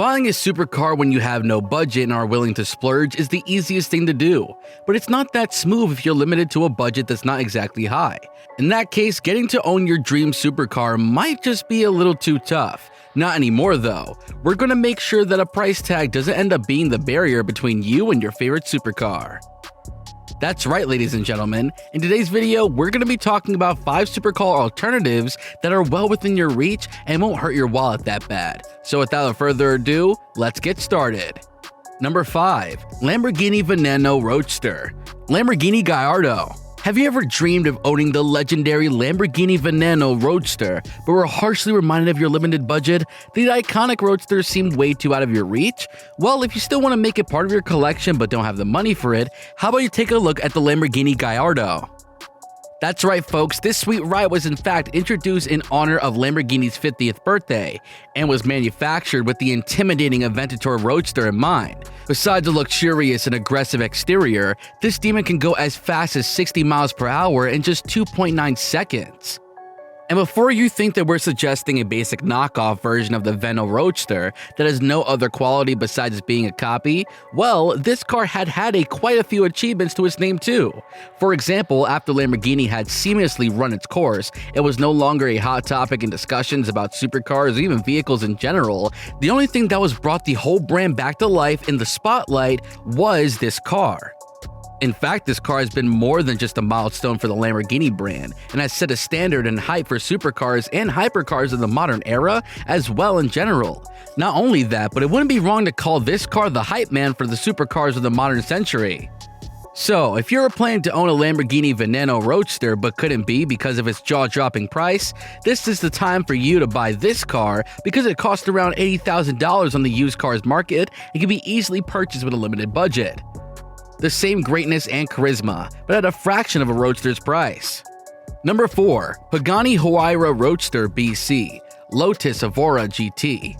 Buying a supercar when you have no budget and are willing to splurge is the easiest thing to do, but it's not that smooth if you're limited to a budget that's not exactly high. In that case, getting to own your dream supercar might just be a little too tough. Not anymore though. We're going to make sure that a price tag doesn't end up being the barrier between you and your favorite supercar. That's right, ladies and gentlemen. In today's video, we're going to be talking about 5 supercar alternatives that are well within your reach and won't hurt your wallet that bad. So without further ado, let's get started. Number 5. Lamborghini Veneno Roadster. Lamborghini Gallardo. Have you ever dreamed of owning the legendary Lamborghini Veneno Roadster, but were harshly reminded of your limited budget? The iconic Roadster seemed way too out of your reach? Well, if you still want to make it part of your collection but don't have the money for it, how about you take a look at the Lamborghini Gallardo? That's right, folks, this sweet ride was in fact introduced in honor of Lamborghini's 50th birthday and was manufactured with the intimidating Aventador Roadster in mind. Besides a luxurious and aggressive exterior, this demon can go as fast as 60 miles per hour in just 2.9 seconds. And before you think that we're suggesting a basic knockoff version of the Veneno Roadster that has no other quality besides being a copy, well, this car had quite a few achievements to its name too. For example, after Lamborghini had seamlessly run its course, it was no longer a hot topic in discussions about supercars or even vehicles in general. The only thing that was brought the whole brand back to life in the spotlight was this car. In fact, this car has been more than just a milestone for the Lamborghini brand and has set a standard and hype for supercars and hypercars of the modern era as well in general. Not only that, but it wouldn't be wrong to call this car the hype man for the supercars of the modern century. So, if you're planning to own a Lamborghini Veneno Roadster but couldn't be because of its jaw-dropping price, this is the time for you to buy this car because it costs around $80,000 on the used cars market and can be easily purchased with a limited budget. The same greatness and charisma, but at a fraction of a Roadster's price. Number 4. Pagani Huayra Roadster BC Lotus Evora GT.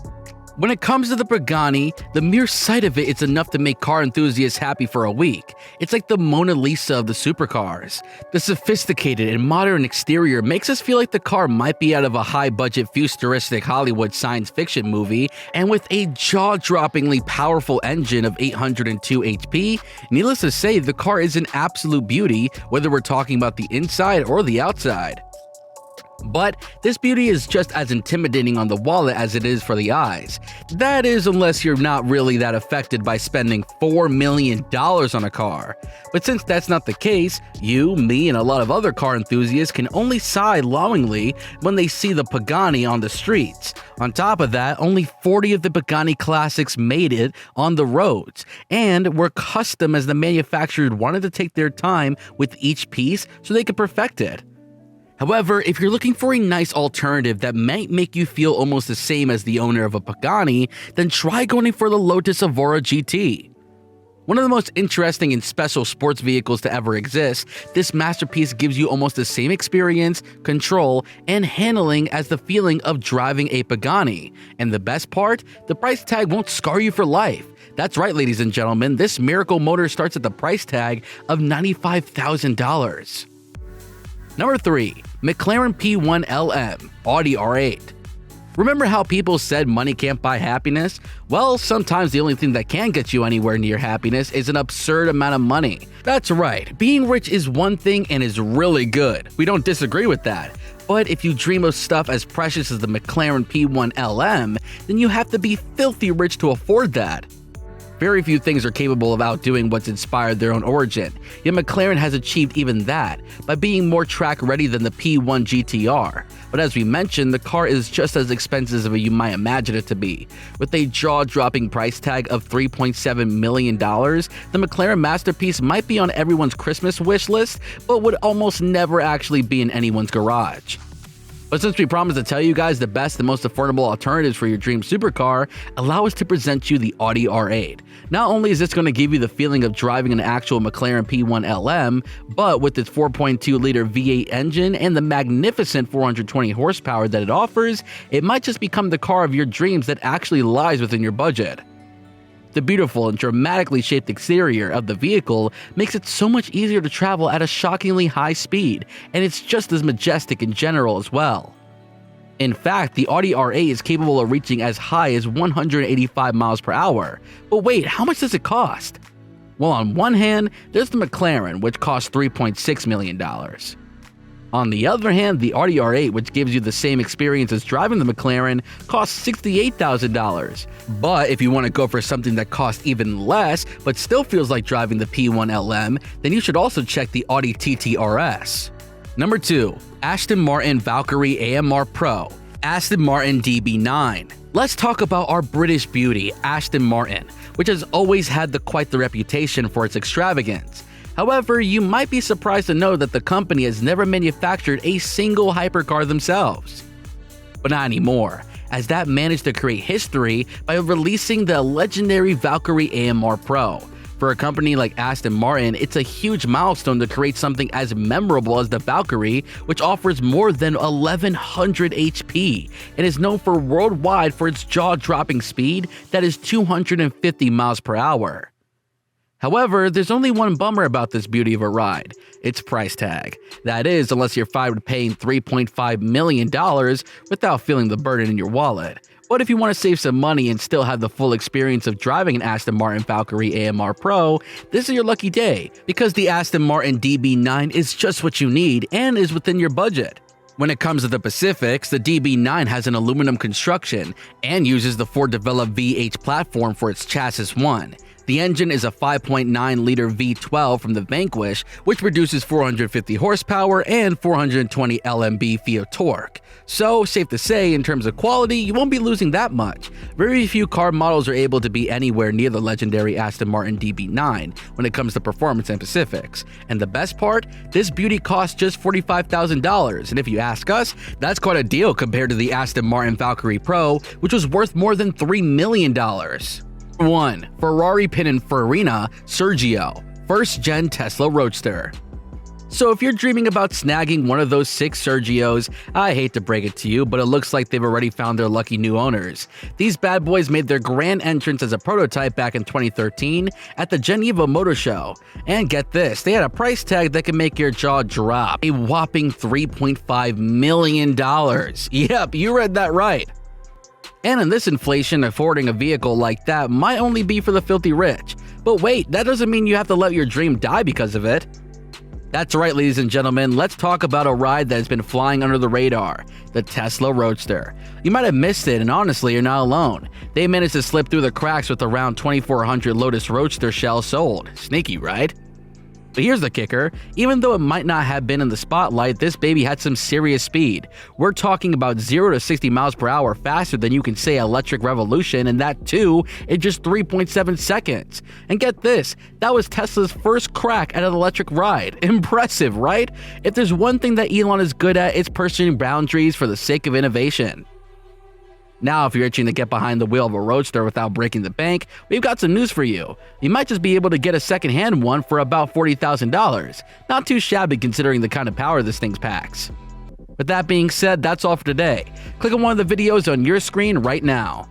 When it comes to the Pagani, the mere sight of it is enough to make car enthusiasts happy for a week. It's like the Mona Lisa of the supercars. The sophisticated and modern exterior makes us feel like the car might be out of a high-budget futuristic Hollywood science fiction movie, and with a jaw-droppingly powerful engine of 802 HP, needless to say, the car is an absolute beauty, whether we're talking about the inside or the outside. But this beauty is just as intimidating on the wallet as it is for the eyes. That is, unless you're not really that affected by spending $4 million on a car. But since that's not the case, you, me, and a lot of other car enthusiasts can only sigh longingly when they see the Pagani on the streets. On top of that, only 40 of the Pagani classics made it on the roads, and were custom as the manufacturer wanted to take their time with each piece so they could perfect it. However, if you're looking for a nice alternative that might make you feel almost the same as the owner of a Pagani, then try going for the Lotus Evora GT. One of the most interesting and special sports vehicles to ever exist, this masterpiece gives you almost the same experience, control, and handling as the feeling of driving a Pagani. And the best part? The price tag won't scar you for life. That's right, ladies and gentlemen, this miracle motor starts at the price tag of $95,000. Number 3. McLaren P1 LM Audi R8. Remember how people said money can't buy happiness? Well, sometimes the only thing that can get you anywhere near happiness is an absurd amount of money. That's right, being rich is one thing and is really good. We don't disagree with that. But if you dream of stuff as precious as the McLaren P1 LM, then you have to be filthy rich to afford that. Very few things are capable of outdoing what's inspired their own origin, yet McLaren has achieved even that by being more track-ready than the P1 GTR. But as we mentioned, the car is just as expensive as you might imagine it to be. With a jaw-dropping price tag of $3.7 million, the McLaren masterpiece might be on everyone's Christmas wish list, but would almost never actually be in anyone's garage. But since we promised to tell you guys the best and most affordable alternatives for your dream supercar, allow us to present you the Audi R8. Not only is this going to give you the feeling of driving an actual McLaren P1 LM, but with its 4.2-liter V8 engine and the magnificent 420 horsepower that it offers, it might just become the car of your dreams that actually lies within your budget. The beautiful and dramatically shaped exterior of the vehicle makes it so much easier to travel at a shockingly high speed, and it's just as majestic in general as well. In fact, the Audi R8 is capable of reaching as high as 185 miles per hour. But wait, how much does it cost? Well, on one hand, there's the McLaren, which costs $3.6 million. On the other hand, the Audi R8, which gives you the same experience as driving the McLaren, costs $68,000. But if you want to go for something that costs even less, but still feels like driving the P1 LM, then you should also check the Audi TT RS. Number 2. Aston Martin Valkyrie AMR Pro, Aston Martin DB9. Let's talk about our British beauty, Aston Martin, which has always had quite the reputation for its extravagance. However, you might be surprised to know that the company has never manufactured a single hypercar themselves. But not anymore, as that managed to create history by releasing the legendary Valkyrie AMR Pro. For a company like Aston Martin, it's a huge milestone to create something as memorable as the Valkyrie, which offers more than 1100 HP and is known for worldwide for its jaw-dropping speed that is 250 miles per hour. However, there's only one bummer about this beauty of a ride: its price tag. That is, unless you're fine with paying $3.5 million without feeling the burden in your wallet. But if you want to save some money and still have the full experience of driving an Aston Martin Valkyrie AMR Pro, this is your lucky day, because the Aston Martin DB9 is just what you need and is within your budget. When it comes to the Pacifics, the DB9 has an aluminum construction and uses the Ford-developed V8 platform for its chassis 1. The engine is a 5.9-liter V12 from the Vanquish, which produces 450 horsepower and 420 lb-ft of torque. So, safe to say, in terms of quality, you won't be losing that much. Very few car models are able to be anywhere near the legendary Aston Martin DB9 when it comes to performance and Pacifics. And the best part? This beauty costs just $45,000, and if you ask us, that's quite a deal compared to the Aston Martin Valkyrie Pro, which was worth more than $3 million. 1. Ferrari Pininfarina Sergio, first-gen Tesla Roadster. So if you're dreaming about snagging one of those 6 Sergios, I hate to break it to you, but it looks like they've already found their lucky new owners. These bad boys made their grand entrance as a prototype back in 2013 at the Geneva Motor Show. And get this, they had a price tag that can make your jaw drop, a whopping $3.5 million. Yep, you read that right. And in this inflation, affording a vehicle like that might only be for the filthy rich. But wait, that doesn't mean you have to let your dream die because of it. That's right, ladies and gentlemen, let's talk about a ride that has been flying under the radar, the Tesla Roadster. You might have missed it, and honestly, you're not alone. They managed to slip through the cracks with around 2,400 Lotus Roadster shells sold. Sneaky, right? But here's the kicker, even though it might not have been in the spotlight, this baby had some serious speed. We're talking about 0 to 60 miles per hour faster than you can say electric revolution, and that too in just 3.7 seconds. And get this, that was Tesla's first crack at an electric ride. Impressive, right? If there's one thing that Elon is good at, it's pursuing boundaries for the sake of innovation. Now, if you're itching to get behind the wheel of a Roadster without breaking the bank, we've got some news for you. You might just be able to get a second-hand one for about $40,000. Not too shabby considering the kind of power this thing packs. With that being said, that's all for today. Click on one of the videos on your screen right now.